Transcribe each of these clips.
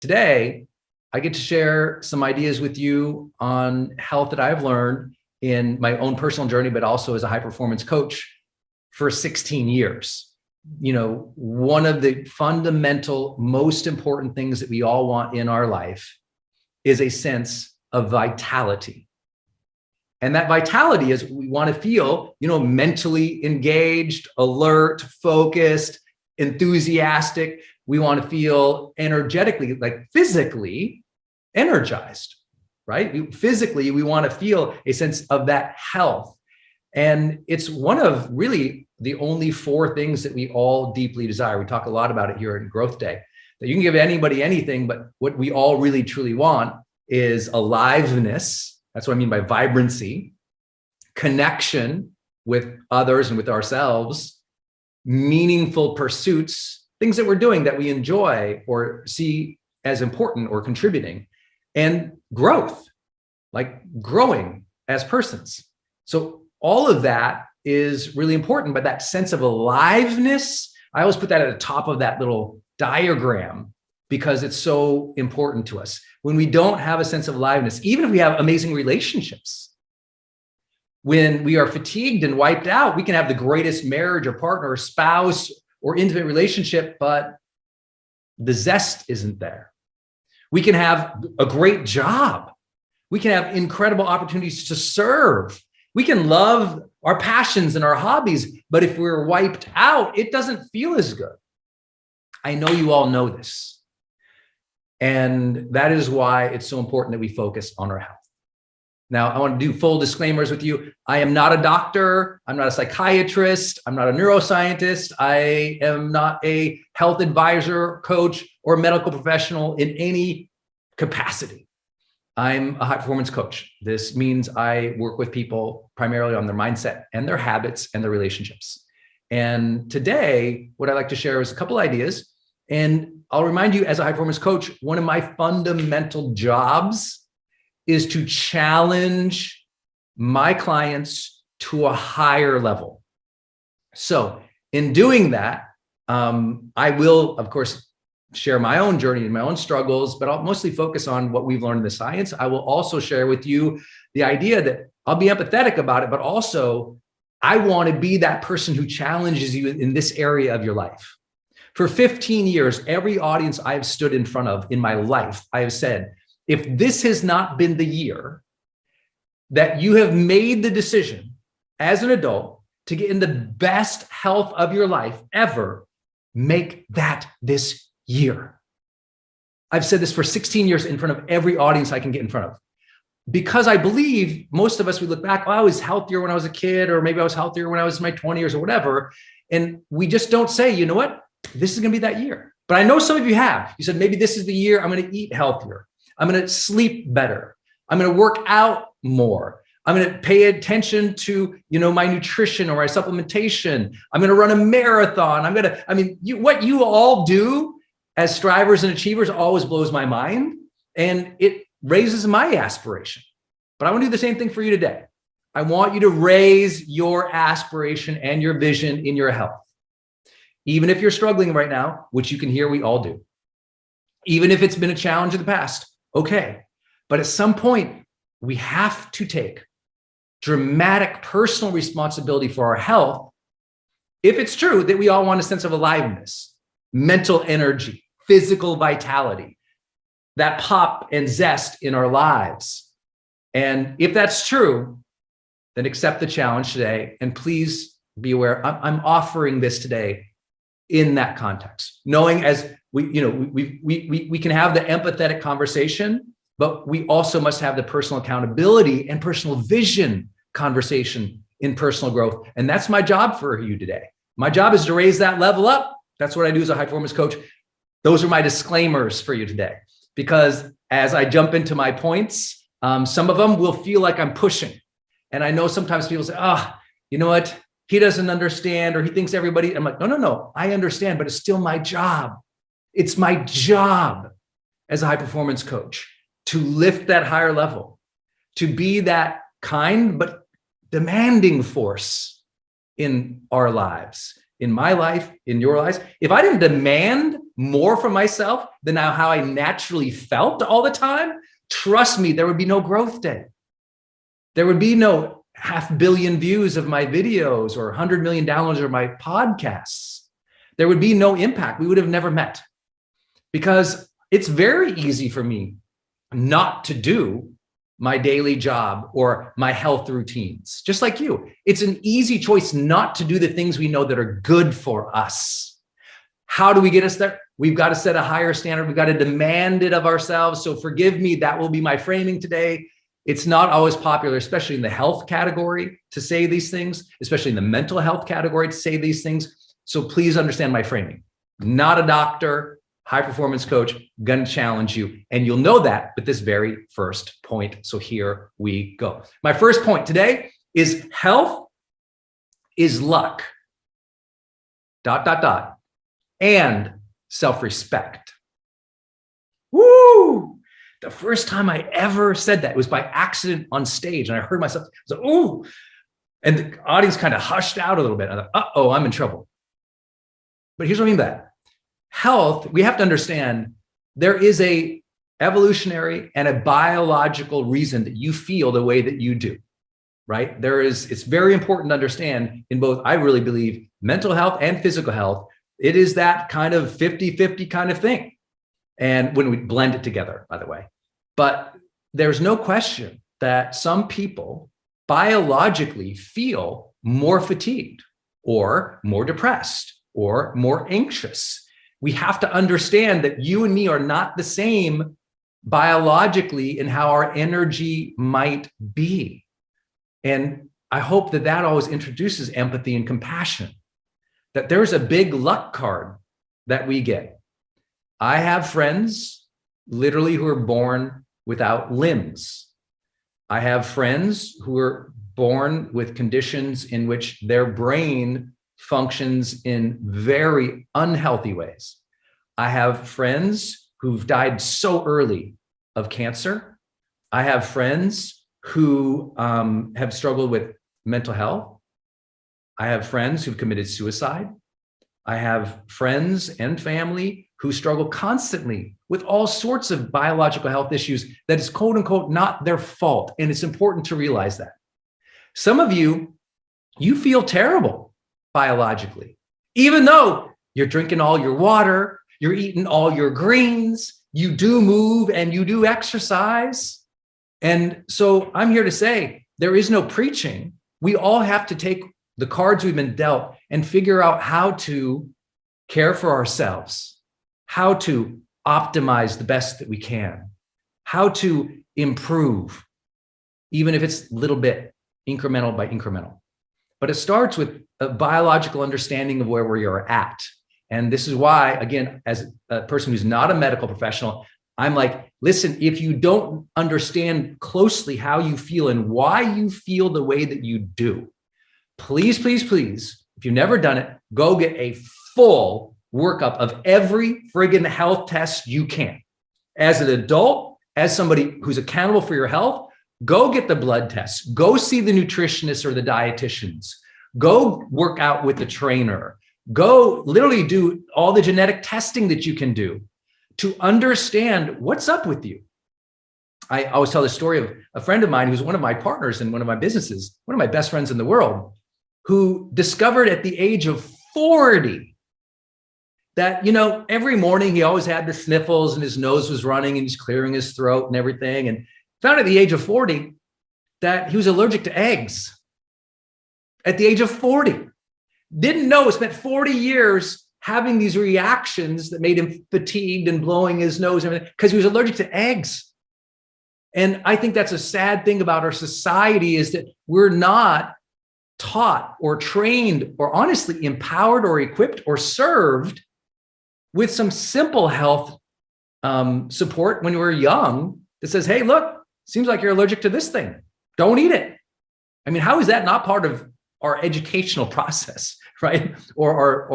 Today, I get to share some ideas with you on health that I've learned in my own personal journey, but also as a high performance coach for 16 years. You know, one of the fundamental, most important things that we all want in our life is a sense of vitality. And that vitality is we want to feel, mentally engaged, alert, focused, enthusiastic. We want to feel energetically, like physically energized, right? Physically, we want to feel a sense of that health. And it's one of really the only four things that we all deeply desire. We talk a lot about it here in Growth Day, that you can give anybody anything, but what we all really truly want is aliveness. That's what I mean by vibrancy, connection with others and with ourselves, meaningful pursuits, things that we're doing that we enjoy or see as important or contributing, and growth, like growing as persons. So all of that is really important, but that sense of aliveness, I always put that at the top of that little diagram because it's so important to us. When we don't have a sense of aliveness, even if we have amazing relationships, when we are fatigued and wiped out, we can have the greatest marriage or partner or spouse or intimate relationship, but the zest isn't there. We can have a great job. We can have incredible opportunities to serve. We can love our passions and our hobbies, but if we're wiped out, it doesn't feel as good. I know you all know this. And that is why it's so important that we focus on our health. Now, I want to do full disclaimers with you. I am not a doctor. I'm not a psychiatrist. I'm not a neuroscientist. I am not a health advisor, coach, or medical professional in any capacity. I'm a high performance coach. This means I work with people primarily on their mindset and their habits and their relationships. And today, what I'd like to share is a couple ideas. And I'll remind you, as a high performance coach, one of my fundamental jobs is to challenge my clients to a higher level. So in doing that, I will, of course, share my own journey and my own struggles, but I'll mostly focus on what we've learned in the science. I will also share with you the idea that I'll be empathetic about it, but also I want to be that person who challenges you in this area of your life. For 15 years, every audience I have stood in front of in my life, I have said, if this has not been the year that you have made the decision as an adult to get in the best health of your life ever, make that this year. I've said this for 16 years in front of every audience I can get in front of. Because I believe most of us, we look back, oh, I was healthier when I was a kid, or maybe I was healthier when I was in my 20s or whatever. And we just don't say, you know what, this is going to be that year. But I know some of you have. You said, maybe this is the year I'm going to eat healthier. I'm going to sleep better. I'm going to work out more. I'm going to pay attention to, my nutrition or my supplementation. I'm going to run a marathon. What you all do as strivers and achievers always blows my mind, and it raises my aspiration. But I want to do the same thing for you today. I want you to raise your aspiration and your vision in your health. Even if you're struggling right now, which you can hear we all do. Even if it's been a challenge in the past, okay. But at some point, we have to take dramatic personal responsibility for our health if it's true that we all want a sense of aliveness, mental energy, physical vitality, that pop and zest in our lives. And if that's true, then accept the challenge today. And please be aware, I'm offering this today in that context, knowing as we can have the empathetic conversation, but we also must have the personal accountability and personal vision conversation in personal growth. And that's my job for you today. My job is to raise that level up. That's what I do as a high performance coach. Those are my disclaimers for you today, because as I jump into my points, some of them will feel like I'm pushing. And I know sometimes people say, you know what? He doesn't understand, or he thinks everybody, I'm like, no, I understand, but it's still my job. It's my job as a high performance coach to lift that higher level, to be that kind but demanding force in our lives, in my life, in your lives. If I didn't demand more for myself than how I naturally felt all the time, trust me, there would be no growth day. There would be no 500 million views of my videos or 100 million downloads of my podcasts. There would be no impact. We would have never met, because it's very easy for me not to do my daily job or my health routines, just like you. It's an easy choice not to do the things we know that are good for us. How do we get us there? We've got to set a higher standard. We've got to demand it of ourselves. So forgive me, that will be my framing today. It's not always popular, especially in the health category, to say these things, especially in the mental health category to say these things. So please understand my framing. Not a doctor, high performance coach, gonna challenge you. And you'll know that with this very first point. So here we go. My first point today is health is luck, ... and self-respect. Woo! The first time I ever said that was by accident on stage. And I heard myself, I was like, ooh. And the audience kind of hushed out a little bit. I thought, uh-oh, I'm in trouble. But here's what I mean by that. Health, we have to understand there is a evolutionary and a biological reason that you feel the way that you do, right? It's very important to understand in both, I really believe, mental health and physical health, it is that kind of 50-50 kind of thing. And when we blend it together, by the way, but there's no question that some people biologically feel more fatigued or more depressed or more anxious. We have to understand that you and me are not the same biologically in how our energy might be. And I hope that that always introduces empathy and compassion, that there's a big luck card that we get. I have friends literally who are born without limbs. I have friends who are born with conditions in which their brain functions in very unhealthy ways. I have friends who've died so early of cancer. I have friends who have struggled with mental health. I have friends who've committed suicide. I have friends and family who struggle constantly with all sorts of biological health issues that is quote unquote not their fault. And it's important to realize that. Some of you feel terrible biologically, even though you're drinking all your water, you're eating all your greens, you do move and you do exercise. And so I'm here to say there is no preaching. We all have to take the cards we've been dealt and figure out how to care for ourselves, how to optimize the best that we can, how to improve, even if it's a little bit, incremental by incremental. But it starts with a biological understanding of where we are at. And this is why, again, as a person who's not a medical professional, I'm like, listen, if you don't understand closely how you feel and why you feel the way that you do, please, please, please, if you've never done it, go get a full workup of every friggin' health test you can. As an adult, as somebody who's accountable for your health, go get the blood tests, go see the nutritionists or the dietitians, go work out with the trainer, go literally do all the genetic testing that you can do to understand what's up with you. I always tell the story of a friend of mine who's one of my partners in one of my businesses, one of my best friends in the world, who discovered at the age of 40 that, every morning he always had the sniffles and his nose was running and he's clearing his throat and everything. And found at the age of 40 that he was allergic to eggs. At the age of 40. Didn't know, spent 40 years having these reactions that made him fatigued and blowing his nose and everything because he was allergic to eggs. And I think that's a sad thing about our society, is that we're not taught or trained or honestly empowered or equipped or served with some simple health support when we're young that says, hey, look, seems like you're allergic to this thing. Don't eat it. I mean, how is that not part of our educational process, right? Or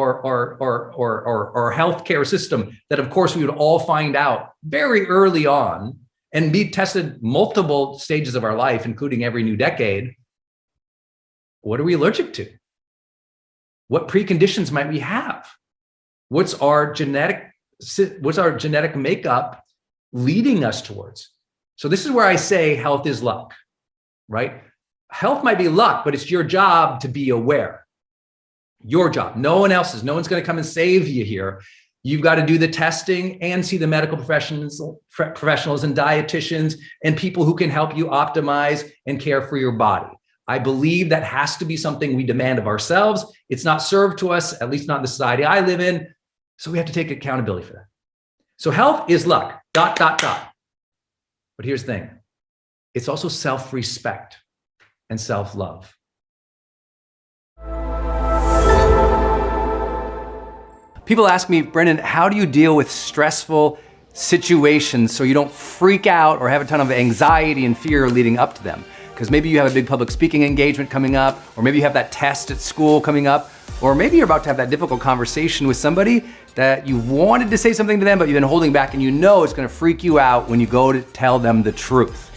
healthcare system that, of course, we would all find out very early on and be tested multiple stages of our life, including every new decade. What are we allergic to? What preconditions might we have? What's our genetic what's our genetic makeup leading us towards? So this is where I say health is luck, right? Health might be luck, but it's your job to be aware. Your job, no one else's. No one's going to come and save you here. You've got to do the testing and see the medical professionals and dietitians and people who can help you optimize and care for your body. I believe that has to be something we demand of ourselves. It's not served to us, at least not in the society I live in. So we have to take accountability for that. So health is luck, ... But here's the thing. It's also self-respect and self-love. People ask me, Brendon, how do you deal with stressful situations so you don't freak out or have a ton of anxiety and fear leading up to them? Because maybe you have a big public speaking engagement coming up, or maybe you have that test at school coming up, or maybe you're about to have that difficult conversation with somebody that you wanted to say something to them, but you've been holding back, and you know it's gonna freak you out when you go to tell them the truth.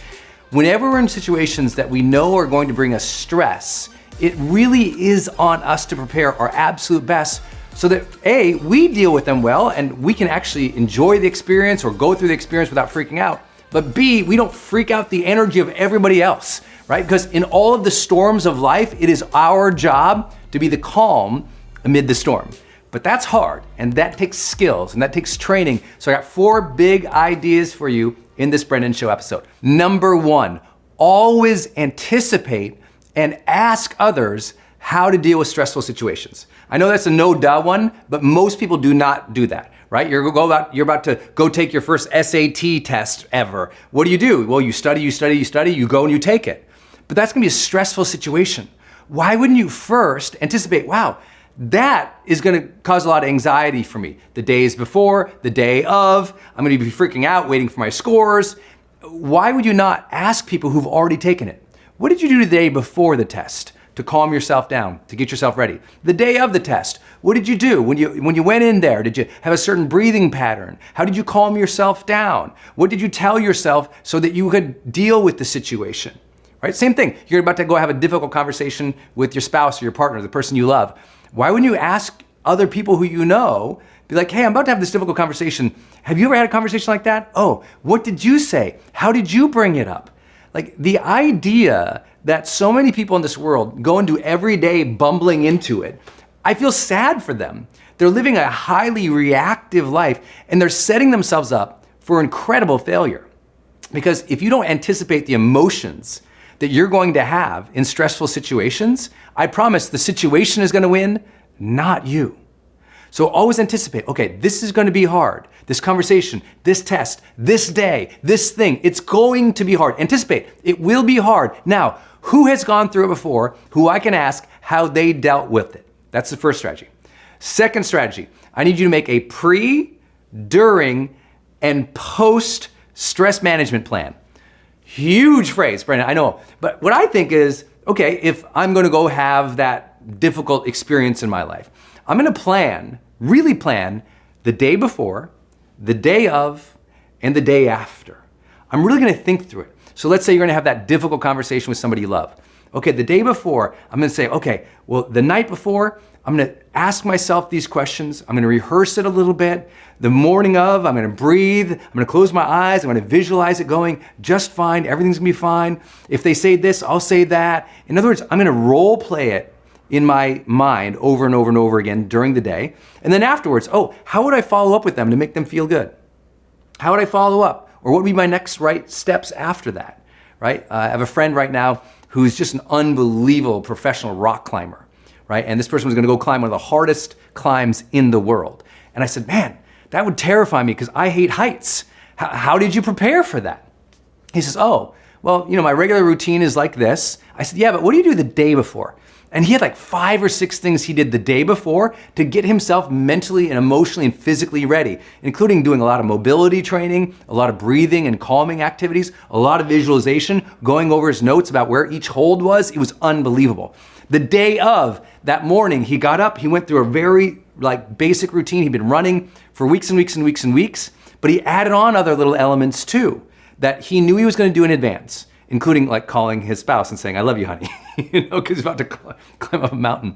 Whenever we're in situations that we know are going to bring us stress, it really is on us to prepare our absolute best so that A, we deal with them well and we can actually enjoy the experience or go through the experience without freaking out. But B, we don't freak out the energy of everybody else, right? Because in all of the storms of life, it is our job to be the calm amid the storm. But that's hard, and that takes skills, and that takes training. So I got 4 big ideas for you in this Brendon Show episode. Number 1, always anticipate and ask others how to deal with stressful situations. I know that's a no-duh one, but most people do not do that, right? You're about to go take your first SAT test ever. What do? Well, you study, you go and you take it. But that's gonna be a stressful situation. Why wouldn't you first anticipate, wow, that is gonna cause a lot of anxiety for me. The days before, the day of, I'm gonna be freaking out, waiting for my scores. Why would you not ask people who've already taken it? What did you do the day before the test to calm yourself down, to get yourself ready? The day of the test, what did you do? When you went in there, did you have a certain breathing pattern? How did you calm yourself down? What did you tell yourself so that you could deal with the situation? Right? Same thing. You're about to go have a difficult conversation with your spouse or your partner, the person you love. Why wouldn't you ask other people who you know, be like, hey, I'm about to have this difficult conversation. Have you ever had a conversation like that? Oh, what did you say? How did you bring it up? Like the idea that so many people in this world go into every day bumbling into it, I feel sad for them. They're living a highly reactive life and they're setting themselves up for incredible failure. Because if you don't anticipate the emotions that you're going to have in stressful situations, I promise the situation is gonna win, not you. So always anticipate, okay, this is gonna be hard. This conversation, this test, this day, this thing, it's going to be hard. Anticipate, it will be hard. Now, who has gone through it before, who I can ask how they dealt with it? That's the first strategy. Second strategy, I need you to make a pre, during, and post stress management plan. Huge phrase, Brendon, I know. But what I think is, okay, if I'm gonna go have that difficult experience in my life, I'm gonna plan, really plan, the day before, the day of, and the day after. I'm really gonna think through it. So let's say you're gonna have that difficult conversation with somebody you love. Okay, the day before, I'm gonna say, okay, well, the night before, I'm gonna ask myself these questions. I'm gonna rehearse it a little bit. The morning of, I'm gonna breathe. I'm gonna close my eyes. I'm gonna visualize it going just fine. Everything's gonna be fine. If they say this, I'll say that. In other words, I'm gonna role play it in my mind over and over and over again during the day. And then afterwards, oh, how would I follow up with them to make them feel good? How would I follow up? Or what would be my next right steps after that, right? I have a friend right now who's just an unbelievable professional rock climber, right? And this person was gonna go climb one of the hardest climbs in the world. And I said, man, that would terrify me because I hate heights. How did you prepare for that? He says, oh, well, my regular routine is like this. I said, yeah, but what do you do the day before? And he had like 5 or 6 things he did the day before to get himself mentally and emotionally and physically ready, including doing a lot of mobility training, a lot of breathing and calming activities, a lot of visualization, going over his notes about where each hold was. It was unbelievable. The day of, that morning, he got up, he went through a very basic routine. He'd been running for weeks and weeks and weeks and weeks, but he added on other little elements too that he knew he was gonna do in advance, including calling his spouse and saying, I love you, honey, because he's about to climb up a mountain.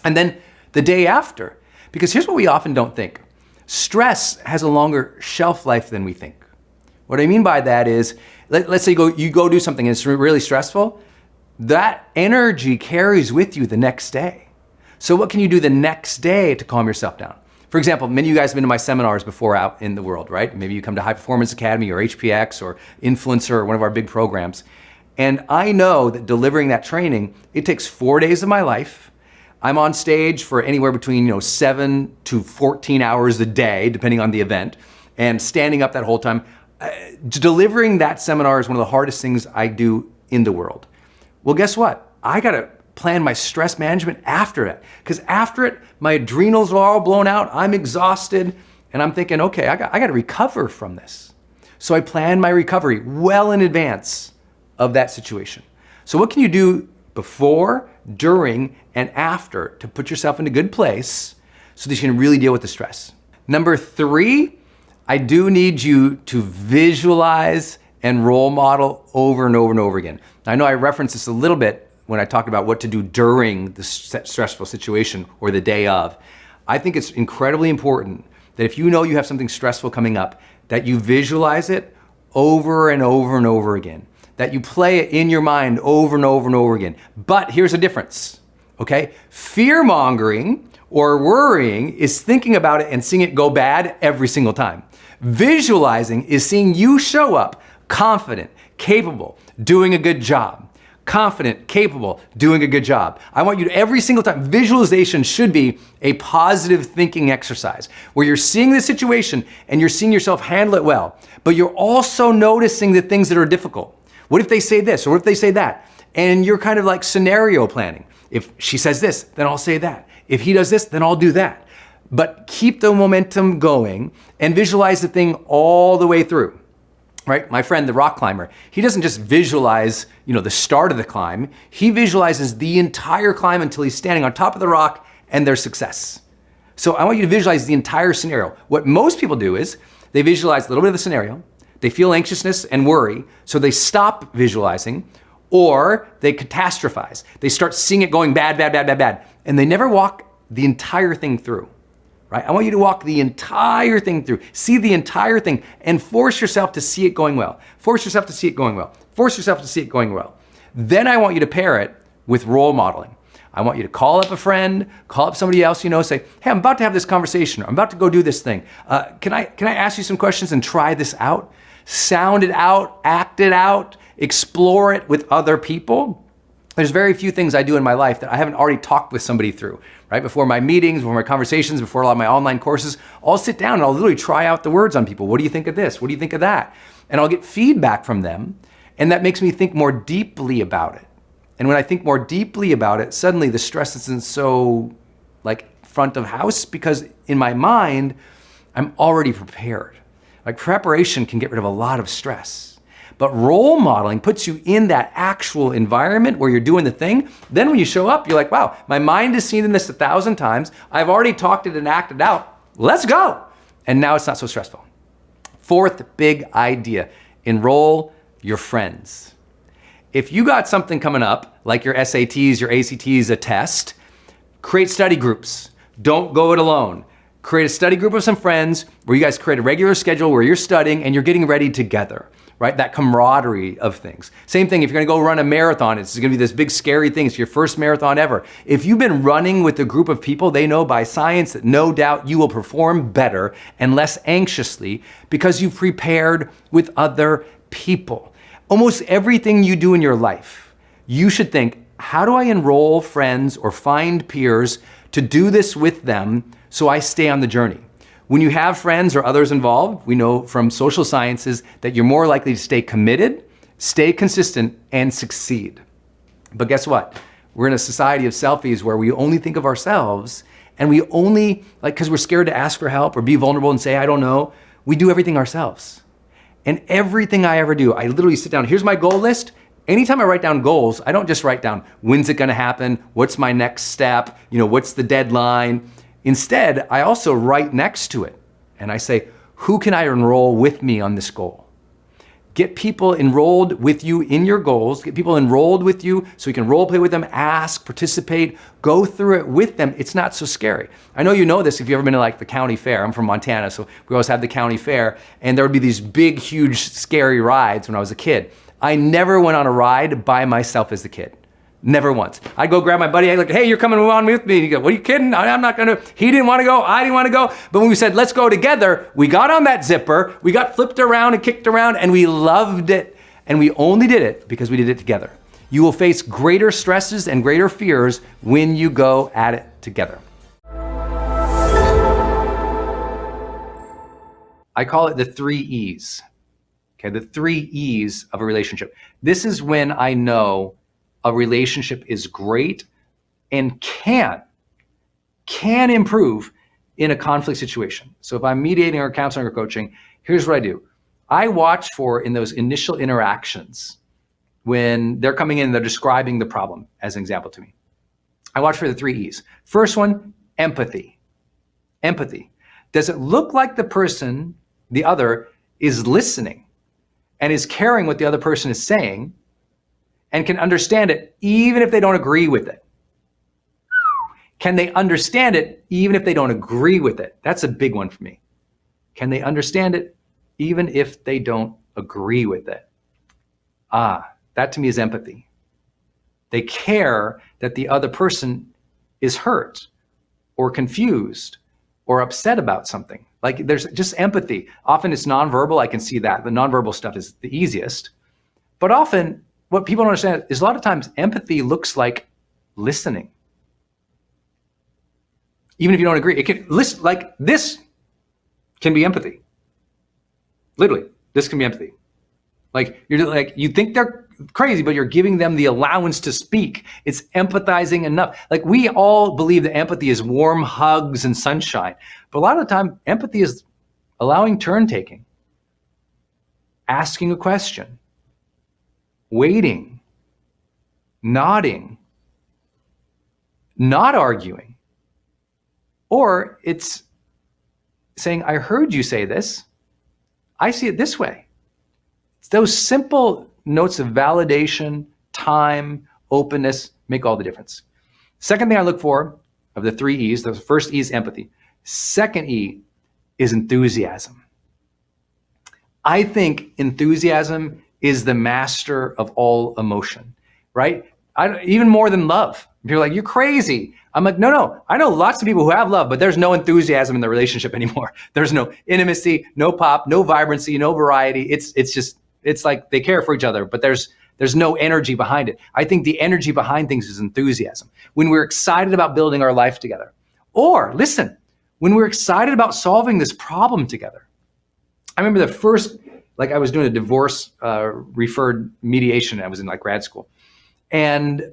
And then the day after, because here's what we often don't think. Stress has a longer shelf life than we think. What I mean by that is, let's say you go do something and it's really stressful, that energy carries with you the next day. So what can you do the next day to calm yourself down? For example, many of you guys have been to my seminars before out in the world, right? Maybe you come to High Performance Academy or HPX or Influencer or one of our big programs. And I know that delivering that training, it takes 4 days of my life. I'm on stage for anywhere between 7 to 14 hours a day, depending on the event, and standing up that whole time. Delivering that seminar is one of the hardest things I do in the world. Well, guess what? I gotta plan my stress management after it, because after it, my adrenals are all blown out, I'm exhausted, and I'm thinking, okay, I gotta recover from this. So I plan my recovery well in advance of that situation. So what can you do before, during, and after to put yourself in a good place so that you can really deal with the stress? Number 3, I do need you to visualize and role model over and over and over again. Now, I know I referenced this a little bit when I talked about what to do during the stressful situation or the day of. I think it's incredibly important that if you know you have something stressful coming up, that you visualize it over and over and over again, that you play it in your mind over and over and over again. But here's a difference, okay? Fear-mongering or worrying is thinking about it and seeing it go bad every single time. Visualizing is seeing you show up confident, capable, doing a good job. Confident, capable, doing a good job. I want you to, every single time, visualization should be a positive thinking exercise where you're seeing the situation and you're seeing yourself handle it well, but you're also noticing the things that are difficult. What if they say this, or what if they say that? And you're kind of like scenario planning. If she says this, then I'll say that. If he does this, then I'll do that. But keep the momentum going and visualize the thing all the way through. Right? My friend, the rock climber, he doesn't just visualize, the start of the climb. He visualizes the entire climb until he's standing on top of the rock and their success. So I want you to visualize the entire scenario. What most people do is they visualize a little bit of the scenario, they feel anxiousness and worry, so they stop visualizing, or they catastrophize. They start seeing it going bad, bad, bad, bad, bad, and they never walk the entire thing through. Right? I want you to walk the entire thing through, see the entire thing, and force yourself to see it going well. Force yourself to see it going well. Force yourself to see it going well. Then I want you to pair it with role modeling. I want you to call up a friend, call up somebody else say, hey, I'm about to have this conversation, or I'm about to go do this thing. Can I ask you some questions and try this out? Sound it out, act it out, explore it with other people. There's very few things I do in my life that I haven't already talked with somebody through, right? Before my meetings, before my conversations, before a lot of my online courses, I'll sit down and I'll literally try out the words on people. What do you think of this? What do you think of that? And I'll get feedback from them, and that makes me think more deeply about it. And when I think more deeply about it, suddenly the stress isn't so front of house, because in my mind, I'm already prepared. Preparation can get rid of a lot of stress. But role modeling puts you in that actual environment where you're doing the thing. Then when you show up, you're like, wow, my mind has seen this 1,000 times. I've already talked it and acted out. Let's go. And now it's not so stressful. 4th big idea, enroll your friends. If you got something coming up, like your SATs, your ACTs, a test, create study groups. Don't go it alone. Create a study group of some friends where you guys create a regular schedule where you're studying and you're getting ready together. Right? That camaraderie of things. Same thing, if you're gonna go run a marathon, it's gonna be this big scary thing. It's your first marathon ever. If you've been running with a group of people, they know by science that no doubt you will perform better and less anxiously because you've prepared with other people. Almost everything you do in your life, you should think, how do I enroll friends or find peers to do this with them so I stay on the journey? When you have friends or others involved, we know from social sciences that you're more likely to stay committed, stay consistent, and succeed. But guess what? We're in a society of selfies where we only think of ourselves, and we only, because we're scared to ask for help or be vulnerable and say, I don't know, we do everything ourselves. And everything I ever do, I literally sit down, here's my goal list. Anytime I write down goals, I don't just write down, when's it gonna happen? What's my next step? What's the deadline? Instead, I also write next to it and I say, who can I enroll with me on this goal? Get people enrolled with you in your goals. Get people enrolled with you so you can role play with them, ask, participate, go through it with them. It's not so scary. I know you know this if you've ever been to like the county fair. I'm from Montana, so we always have the county fair, and there would be these big, huge, scary rides when I was a kid. I never went on a ride by myself as a kid. Never once. I'd go grab my buddy. I'd like, hey, you're coming on with me. And he'd go, what are you kidding? I'm not gonna. He didn't want to go. I didn't want to go. But when we said, let's go together, we got on that zipper. We got flipped around and kicked around, and we loved it. And we only did it because we did it together. You will face greater stresses and greater fears when you go at it together. I call it the 3 E's. Okay, the 3 E's of a relationship. This is when I know a relationship is great and can improve in a conflict situation. So if I'm mediating or counseling or coaching, here's what I do. I watch for in those initial interactions when they're coming in, they're describing the problem as an example to me. I watch for the 3 E's. First one, empathy. Empathy. Does it look like the person, the other, is listening and is caring what the other person is saying and can understand it even if they don't agree with it? Can they understand it even if they don't agree with it? That's a big one for me. Can they understand it even if they don't agree with it? That to me is empathy. They care that the other person is hurt or confused or upset about something. Like there's just empathy. Often it's nonverbal. I can see that. The nonverbal stuff is the easiest. But often what people don't understand is a lot of times empathy looks like listening. Even if you don't agree, it can listen like this can be empathy. Literally, this can be empathy. Like you think they're crazy, but you're giving them the allowance to speak. It's empathizing enough. Like we all believe that empathy is warm hugs and sunshine, but a lot of the time empathy is allowing turn taking, asking a question, waiting, nodding, not arguing. Or it's saying, I heard you say this. I see it this way. It's those simple notes of validation, time, openness make all the difference. Second thing I look for of the 3 E's, the first E is empathy. Second E is enthusiasm. I think enthusiasm is the master of all emotion, right? Even more than love. People are like, you're crazy. I'm like, no. I know lots of people who have love, but there's no enthusiasm in the relationship anymore. There's no intimacy, no pop, no vibrancy, no variety. It's like they care for each other, but there's no energy behind it. I think the energy behind things is enthusiasm. When we're excited about building our life together. Or listen, when we're excited about solving this problem together. I remember the first, I was doing a divorce referred mediation. I was in grad school. And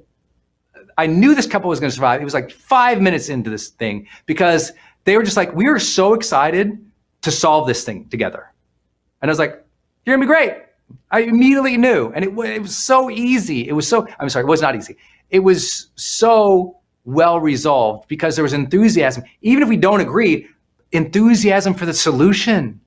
I knew this couple was going to survive. It was 5 minutes into this thing because they were just like, we are so excited to solve this thing together. And I was like, you're gonna be great. I immediately knew. And it was so easy. It was not easy. It was so well resolved because there was enthusiasm. Even if we don't agree, enthusiasm for the solution.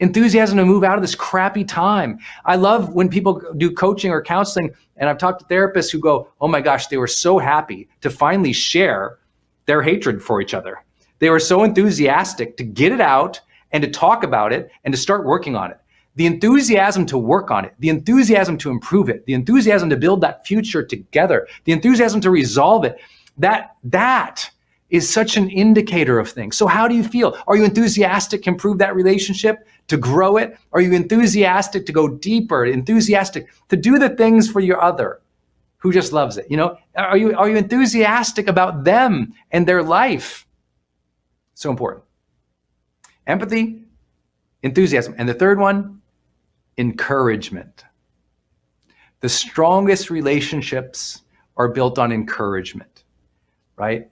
Enthusiasm to move out of this crappy time. I love when people do coaching or counseling, and I've talked to therapists who go, oh my gosh, they were so happy to finally share their hatred for each other. They were so enthusiastic to get it out and to talk about it and to start working on it. The enthusiasm to work on it, the enthusiasm to improve it, the enthusiasm to build that future together, the enthusiasm to resolve it, that is such an indicator of things. So how do you feel? Are you enthusiastic to improve that relationship, to grow it? Are you enthusiastic to go deeper, enthusiastic to do the things for your other who just loves it? Are you enthusiastic about them and their life? So important. Empathy, enthusiasm. And the third one, encouragement. The strongest relationships are built on encouragement, right?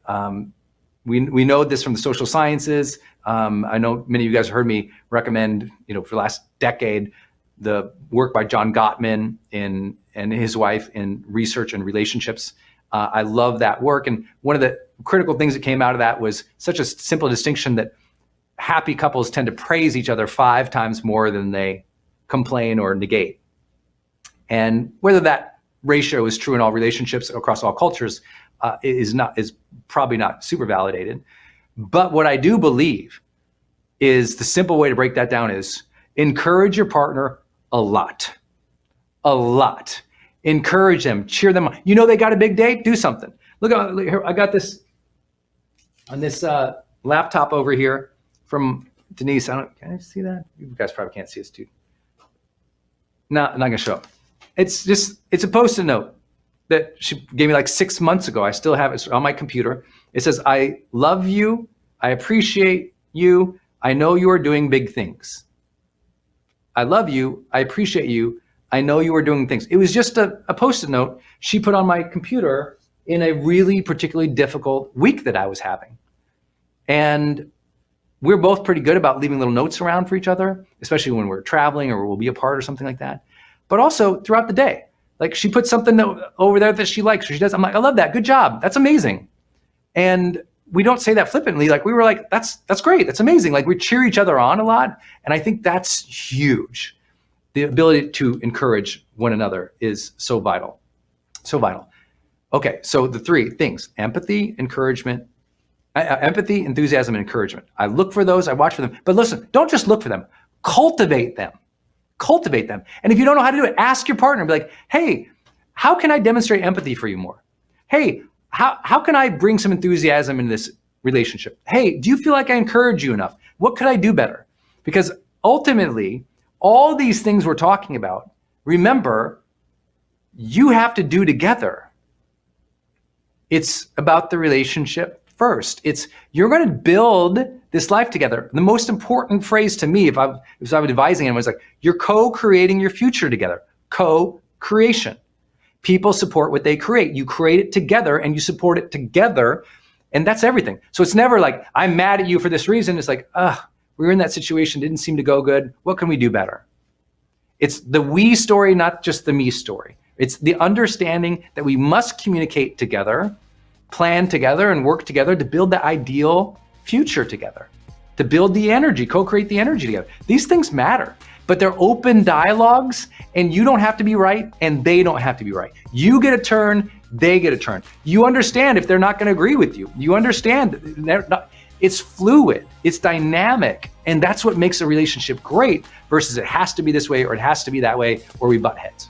We know this from the social sciences. I know many of you guys have heard me recommend, for the last decade, the work by John Gottman and his wife in research and relationships. I love that work. And one of the critical things that came out of that was such a simple distinction that happy couples tend to praise each other 5 times more than they complain or negate. And whether that ratio is true in all relationships across all cultures is probably not super validated. But what I do believe is the simple way to break that down is encourage your partner a lot. A lot. Encourage them, cheer them on. You know they got a big day? Do something. Look here, I got this on this laptop over here from Denise. Can I see that? You guys probably can't see this too. No, I'm not gonna show up. It's a Post-it note that she gave me like 6 months ago. I still have it on my computer. It says, I love you, I appreciate you, I know you are doing big things. I love you, I appreciate you, I know you are doing things. It was just a Post-it note she put on my computer in a really particularly difficult week that I was having. And we're both pretty good about leaving little notes around for each other, especially when we're traveling or we'll be apart or something like that. But also throughout the day. Like she put something over there that she likes or she does. I'm like, I love that. Good job. That's amazing. And we don't say that flippantly. Like we were like, that's great. That's amazing. Like we cheer each other on a lot. And I think that's huge. The ability to encourage one another is so vital. So vital. Okay, so the three things: empathy, encouragement, empathy, enthusiasm, and encouragement. I look for those, I watch for them. But listen, don't just look for them. Cultivate them. Cultivate them. And if you don't know how to do it, ask your partner. Be like, hey, how can I demonstrate empathy for you more? Hey, how can I bring some enthusiasm in this relationship? Hey, do you feel like I encourage you enough? What could I do better? Because ultimately, all these things we're talking about, remember, you have to do together. It's about the relationship first. You're going to build this life together. The most important phrase to me, if I was advising him, was like, you're co-creating your future together. Co-creation. People support what they create. You create it together and you support it together. And that's everything. So it's never like, I'm mad at you for this reason. It's like, we were in that situation, didn't seem to go good. What can we do better? It's the we story, not just the me story. It's the understanding that we must communicate together, plan together, and work together to build the ideal future together, to build the energy, co-create the energy together. These things matter, but they're open dialogues, and you don't have to be right, and they don't have to be right. You get a turn, they get a turn. You understand if they're not going to agree with you. You understand they're not. It's fluid, it's dynamic, and that's what makes a relationship great versus it has to be this way or it has to be that way or we butt heads.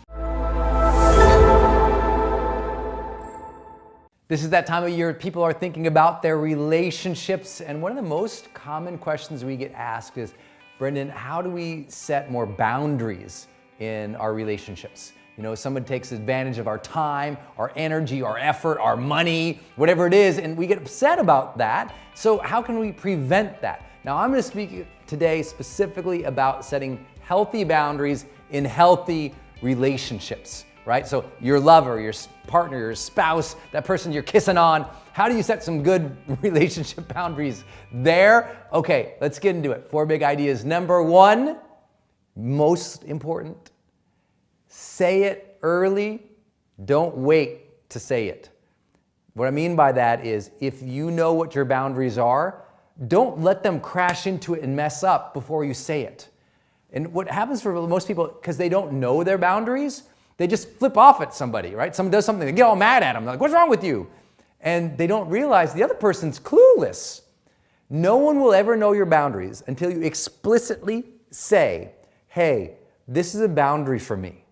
This is that time of year people are thinking about their relationships, and one of the most common questions we get asked is, Brendon, how do we set more boundaries in our relationships? You know, someone takes advantage of our time, our energy, our effort, our money, whatever it is, and we get upset about that. So how can we prevent that? Now, I'm going to speak today specifically about setting healthy boundaries in healthy relationships, right? So your lover, your partner, your spouse, that person you're kissing on, how do you set some good relationship boundaries there? Okay, let's get into it. 4 big ideas. Number 1, most important, say it early, don't wait to say it. What I mean by that is if you know what your boundaries are, don't let them crash into it and mess up before you say it. And what happens for most people, because they don't know their boundaries, they just flip off at somebody, right? Someone does something, they get all mad at them. They're like, what's wrong with you? And they don't realize the other person's clueless. No one will ever know your boundaries until you explicitly say, hey, this is a boundary for me.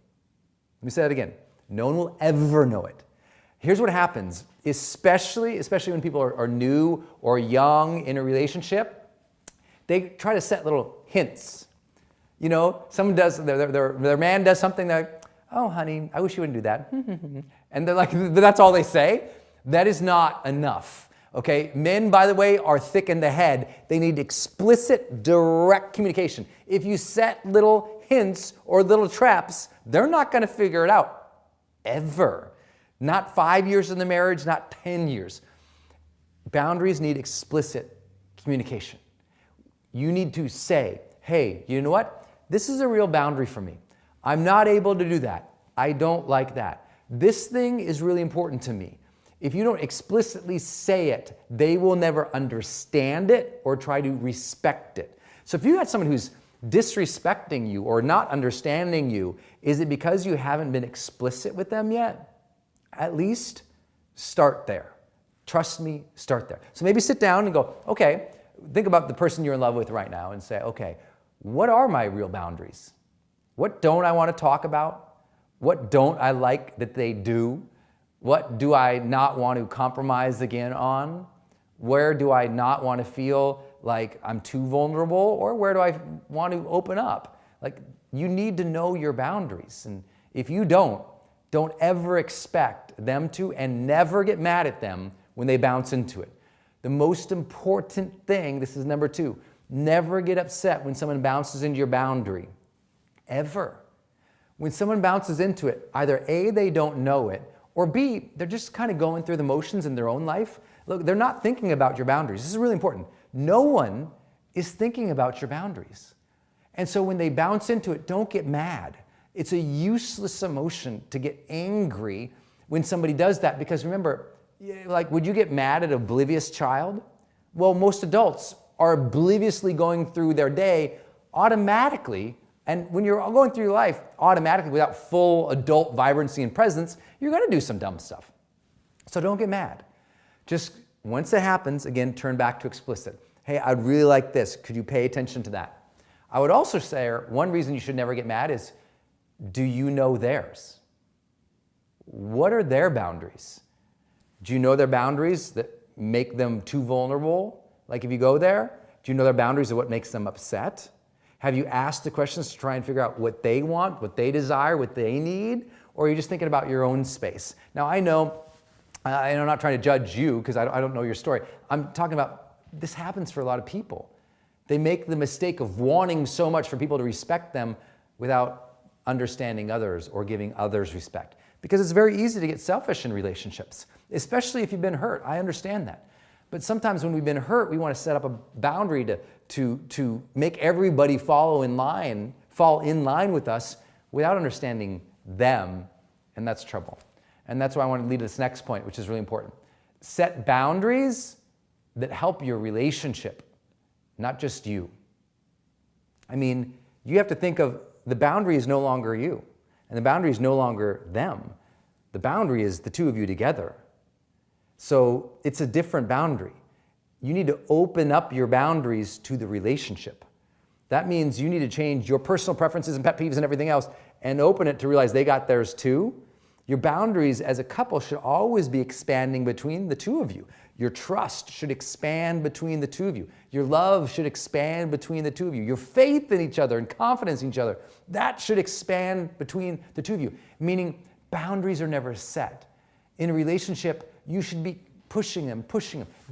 Let me say that again. No one will ever know it. Here's what happens, especially when people are new or young in a relationship, they try to set little hints. You know, someone does, their man does something, they're like, oh, honey, I wish you wouldn't do that. And they're like, that's all they say. That is not enough, okay? Men, by the way, are thick in the head. They need explicit, direct communication. If you set little hints or little traps, they're not gonna figure it out, ever. Not 5 years in the marriage, not 10 years. Boundaries need explicit communication. You need to say, hey, you know what? This is a real boundary for me. I'm not able to do that. I don't like that. This thing is really important to me. If you don't explicitly say it, they will never understand it or try to respect it. So if you got someone who's disrespecting you or not understanding you? Is it because you haven't been explicit with them yet? At least start there. Trust me, start there. So maybe sit down and go, okay, think about the person you're in love with right now and say, okay, what are my real boundaries? What don't I want to talk about? What don't I like that they do? What do I not want to compromise again on? Where do I not want to feel like I'm too vulnerable? Or where do I want to open up? Like, you need to know your boundaries. And if you don't ever expect them to, and never get mad at them when they bounce into it. The most important thing, this is number 2, never get upset when someone bounces into your boundary. Ever. When someone bounces into it, either A, they don't know it, or B, they're just kind of going through the motions in their own life. Look, they're not thinking about your boundaries. This is really important. No one is thinking about your boundaries. And so when they bounce into it, don't get mad. It's a useless emotion to get angry when somebody does that, because remember, like, would you get mad at an oblivious child? Well, most adults are obliviously going through their day automatically. And when you're going through your life automatically without full adult vibrancy and presence, you're going to do some dumb stuff. So don't get mad. Just once it happens, again, turn back to explicit. Hey, I'd really like this. Could you pay attention to that? I would also say one reason you should never get mad is, do you know theirs? What are their boundaries? Do you know their boundaries that make them too vulnerable? Like, if you go there, do you know their boundaries of what makes them upset? Have you asked the questions to try and figure out what they want, what they desire, what they need? Or are you just thinking about your own space? Now, I know, and I'm not trying to judge you because I don't know your story. I'm talking about, this happens for a lot of people. They make the mistake of wanting so much for people to respect them without understanding others or giving others respect. Because it's very easy to get selfish in relationships, especially if you've been hurt. I understand that. But sometimes when we've been hurt, we want to set up a boundary to make everybody fall in line with us without understanding them, and that's trouble. And that's why I want to lead to this next point, which is really important. Set boundaries that help your relationship, not just you. I mean, you have to think of the boundary is no longer you, and the boundary is no longer them. The boundary is the two of you together. So it's a different boundary. You need to open up your boundaries to the relationship. That means you need to change your personal preferences and pet peeves and everything else and open it to realize they got theirs too. Your boundaries as a couple should always be expanding between the two of you. Your trust should expand between the two of you. Your love should expand between the two of you. Your faith in each other and confidence in each other, that should expand between the two of you. Meaning, boundaries are never set. In a relationship, you should be pushing them.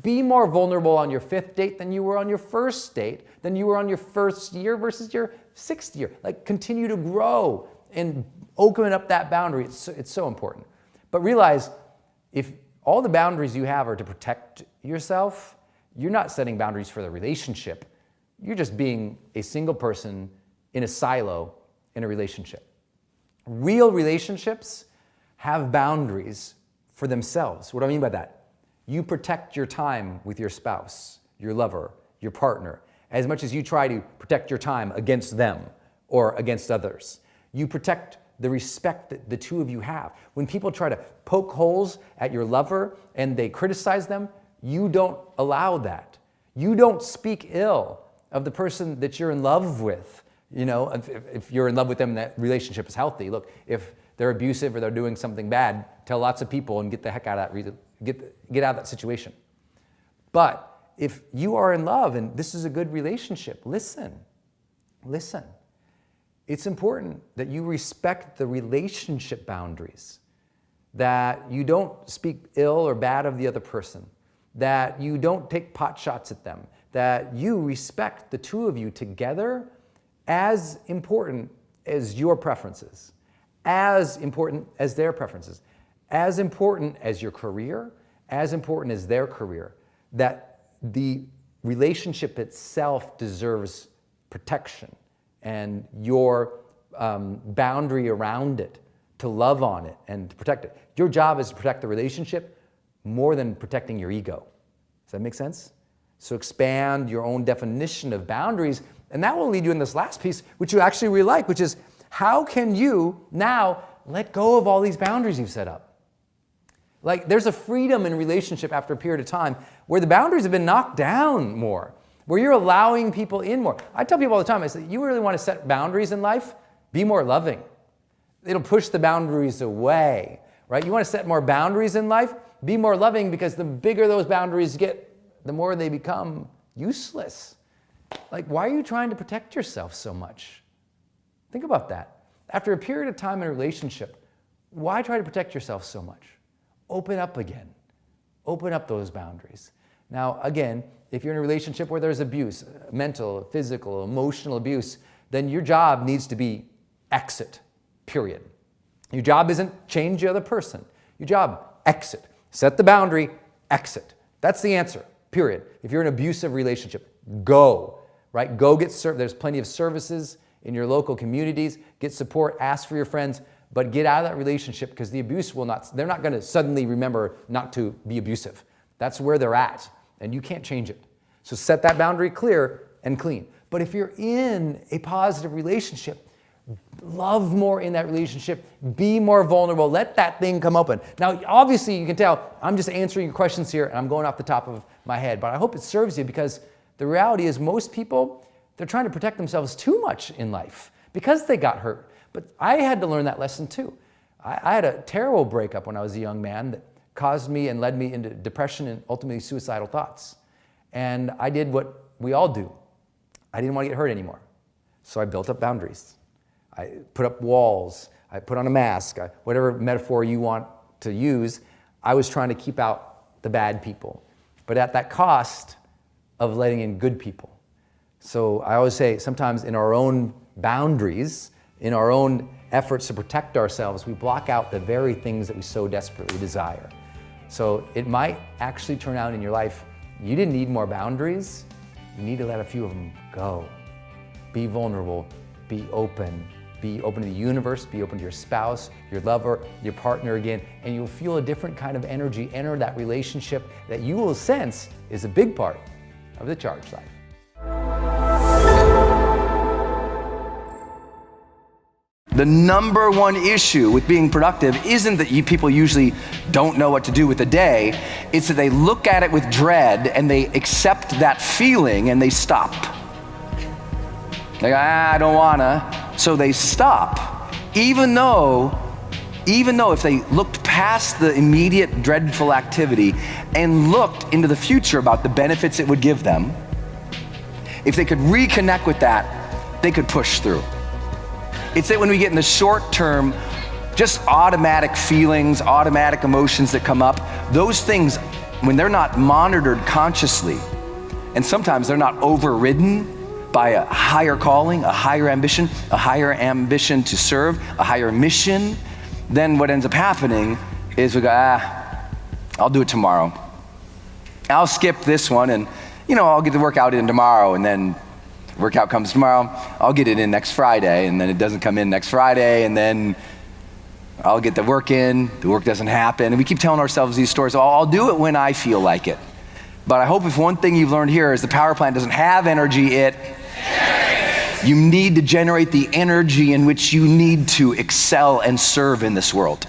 Be more vulnerable on your 5th date than you were on your 1st date, than you were on your 1st year versus your 6th year. Like, continue to grow and open up that boundary. It's so important. But realize, if all the boundaries you have are to protect yourself, you're not setting boundaries for the relationship. You're just being a single person in a silo in a relationship. Real relationships have boundaries for themselves. What do I mean by that? You protect your time with your spouse, your lover, your partner, as much as you try to protect your time against them or against others. You protect the respect that the two of you have. When people try to poke holes at your lover and they criticize them, you don't allow that. You don't speak ill of the person that you're in love with. You know, if you're in love with them, that relationship is healthy. Look, if they're abusive or they're doing something bad, tell lots of people and get the heck out of that, get out of that situation. But if you are in love and this is a good relationship, listen. It's important that you respect the relationship boundaries, that you don't speak ill or bad of the other person, that you don't take pot shots at them, that you respect the two of you together as important as your preferences, as important as their preferences, as important as your career, as important as their career, that the relationship itself deserves protection and your boundary around it, to love on it and to protect it. Your job is to protect the relationship more than protecting your ego. Does that make sense? So expand your own definition of boundaries And that will lead you in this last piece, which you actually really like, which is how can you now let go of all these boundaries you've set up? Like there's a freedom in relationship after a period of time where the boundaries have been knocked down more, where you're allowing people in more. I tell people all the time, I say, you really want to set boundaries in life? Be more loving. It'll push the boundaries away, right? You want to set more boundaries in life? Be more loving, because the bigger those boundaries get, the more they become useless. Like, why are you trying to protect yourself so much? Think about that. After a period of time in a relationship, why try to protect yourself so much? Open up again. Open up those boundaries. Now, again, if you're in a relationship where there's abuse, mental, physical, emotional abuse, then your job needs to be exit, period. Your job isn't change the other person. Your job, exit. Set the boundary, exit. That's the answer, period. If you're in an abusive relationship, go, right? Go get served. There's plenty of services in your local communities. Get support, ask for your friends, but get out of that relationship, because the abuse they're not gonna suddenly remember not to be abusive. That's where they're at, and you can't change it. So set that boundary clear and clean. But if you're in a positive relationship, love more in that relationship, be more vulnerable, let that thing come open. Now, obviously you can tell I'm just answering your questions here and I'm going off the top of my head, but I hope it serves you, because the reality is most people, they're trying to protect themselves too much in life because they got hurt. But I had to learn that lesson too. I had a terrible breakup when I was a young man that caused me and led me into depression and ultimately suicidal thoughts. And I did what we all do. I didn't want to get hurt anymore. So I built up boundaries. I put up walls. I put on a mask. Whatever metaphor you want to use, I was trying to keep out the bad people, but at that cost of letting in good people. So I always say, sometimes in our own boundaries, in our own efforts to protect ourselves, we block out the very things that we so desperately desire. So it might actually turn out in your life, you didn't need more boundaries, you need to let a few of them go. Be vulnerable, be open to the universe, be open to your spouse, your lover, your partner again, and you'll feel a different kind of energy enter that relationship that you will sense is a big part of the charged life. The number one issue with being productive isn't that people usually don't know what to do with the day. It's that they look at it with dread and they accept that feeling and they stop. They go, I don't wanna. So they stop. Even though if they looked past the immediate dreadful activity and looked into the future about the benefits it would give them, if they could reconnect with that, they could push through. It's that when we get in the short term, just automatic feelings, automatic emotions that come up, those things, when they're not monitored consciously, and sometimes they're not overridden by a higher calling, a higher ambition to serve, a higher mission, then what ends up happening is we go, I'll do it tomorrow. I'll skip this one and, I'll get the workout in tomorrow, and then workout comes tomorrow, I'll get it in next Friday, and then it doesn't come in next Friday, and then I'll get the work in, the work doesn't happen, and we keep telling ourselves these stories, I'll do it when I feel like it. But I hope if one thing you've learned here is the power plant doesn't have energy, you need to generate the energy in which you need to excel and serve in this world.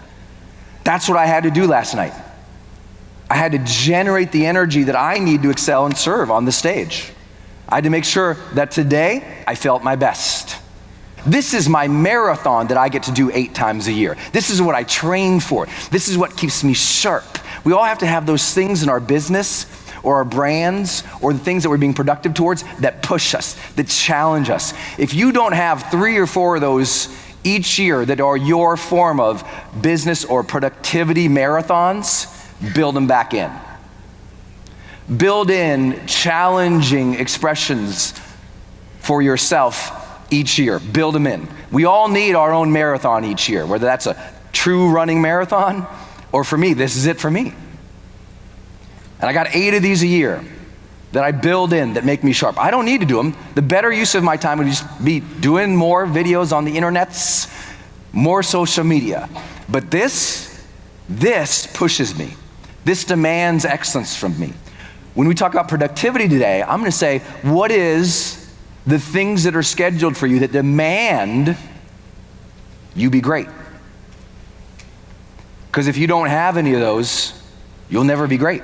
That's what I had to do last night. I had to generate the energy that I need to excel and serve on the stage. I had to make sure that today I felt my best. This is my marathon that I get to do 8 times a year. This is what I train for. This is what keeps me sharp. We all have to have those things in our business or our brands or the things that we're being productive towards that push us, that challenge us. If you don't have 3 or 4 of those each year that are your form of business or productivity marathons, build them back in. Build in challenging expressions for yourself each year. Build them in. We all need our own marathon each year, whether that's a true running marathon or for me, this is it for me. And I got 8 of these a year that I build in that make me sharp. I don't need to do them. The better use of my time would just be doing more videos on the internets, more social media. But this pushes me. This demands excellence from me. When we talk about productivity today, I'm gonna say, what is the things that are scheduled for you that demand you be great. Because if you don't have any of those, you'll never be great.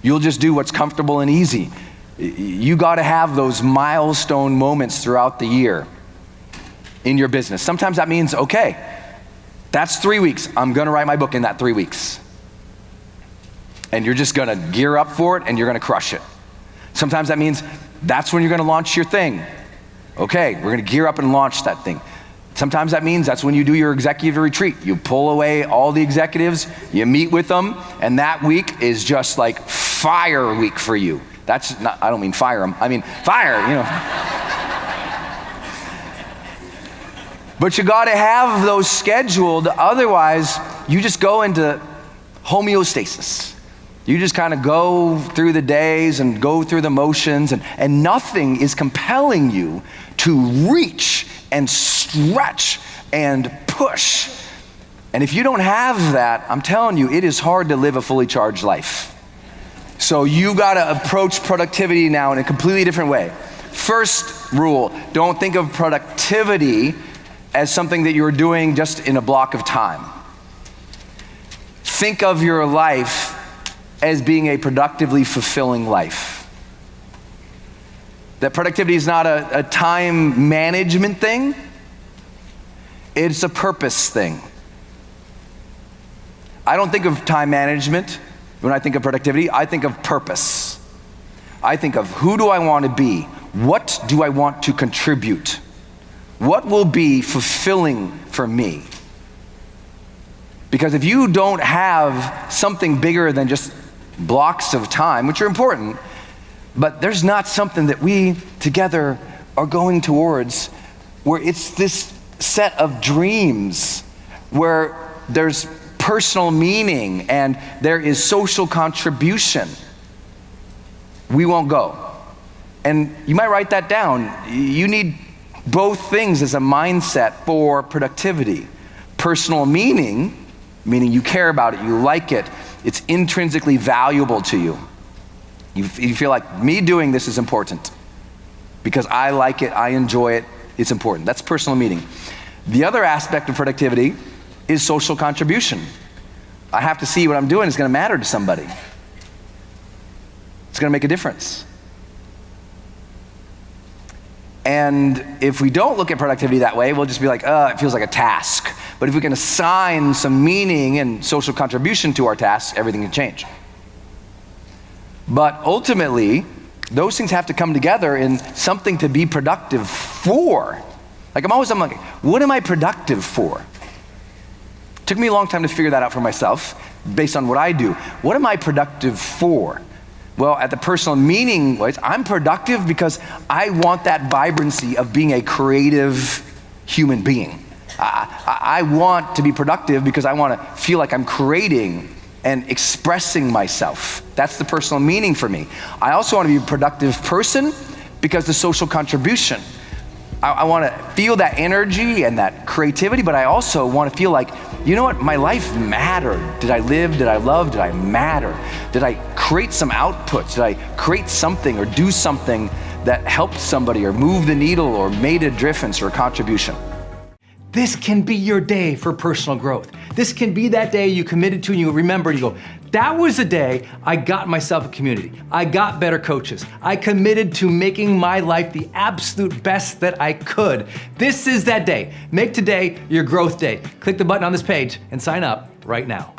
You'll just do what's comfortable and easy. You got to have those milestone moments throughout the year in your business. Sometimes that means, okay, that's 3 weeks. I'm going to write my book in that 3 weeks. And you're just going to gear up for it and you're going to crush it. Sometimes that means that's when you're going to launch your thing. Okay, we're going to gear up and launch that thing. Sometimes that means that's when you do your executive retreat. You pull away all the executives, you meet with them, and that week is just like fire week for you. That's not, I don't mean fire them, I mean fire, you know. But you gotta have those scheduled, otherwise you just go into homeostasis. You just kind of go through the days and go through the motions, and nothing is compelling you to reach and stretch and push. And if you don't have that, I'm telling you, it is hard to live a fully charged life. So you gotta approach productivity now in a completely different way. First rule, don't think of productivity as something that you're doing just in a block of time. Think of your life as being a productively fulfilling life. That productivity is not a time management thing, it's a purpose thing. I don't think of time management when I think of productivity, I think of purpose. I think of who do I want to be? What do I want to contribute? What will be fulfilling for me? Because if you don't have something bigger than just blocks of time, which are important, but there's not something that we together are going towards where it's this set of dreams, where there's personal meaning and there is social contribution, we won't go. And you might write that down. You need both things as a mindset for productivity. Personal meaning, meaning you care about it, you like it, it's intrinsically valuable to you. You feel like me doing this is important because I like it, I enjoy it, it's important. That's personal meaning. The other aspect of productivity is social contribution. I have to see what I'm doing is going to matter to somebody. It's going to make a difference. And if we don't look at productivity that way, we'll just be like, it feels like a task. But if we can assign some meaning and social contribution to our tasks, everything can change. But ultimately, those things have to come together in something to be productive for. Like I'm like, what am I productive for? It took me a long time to figure that out for myself, based on what I do. What am I productive for? Well, at the personal meaning wise, I'm productive because I want that vibrancy of being a creative human being. I want to be productive because I want to feel like I'm creating and expressing myself. That's the personal meaning for me. I also want to be a productive person because the social contribution. I want to feel that energy and that creativity, but I also want to feel like, you know what, my life mattered. Did I live? Did I love? Did I matter? Did I create some outputs? Did I create something or do something that helped somebody or moved the needle or made a difference or a contribution? This can be your day for personal growth. This can be that day you committed to and you remember and you go, that was the day I got myself a community. I got better coaches. I committed to making my life the absolute best that I could. This is that day. Make today your growth day. Click the button on this page and sign up right now.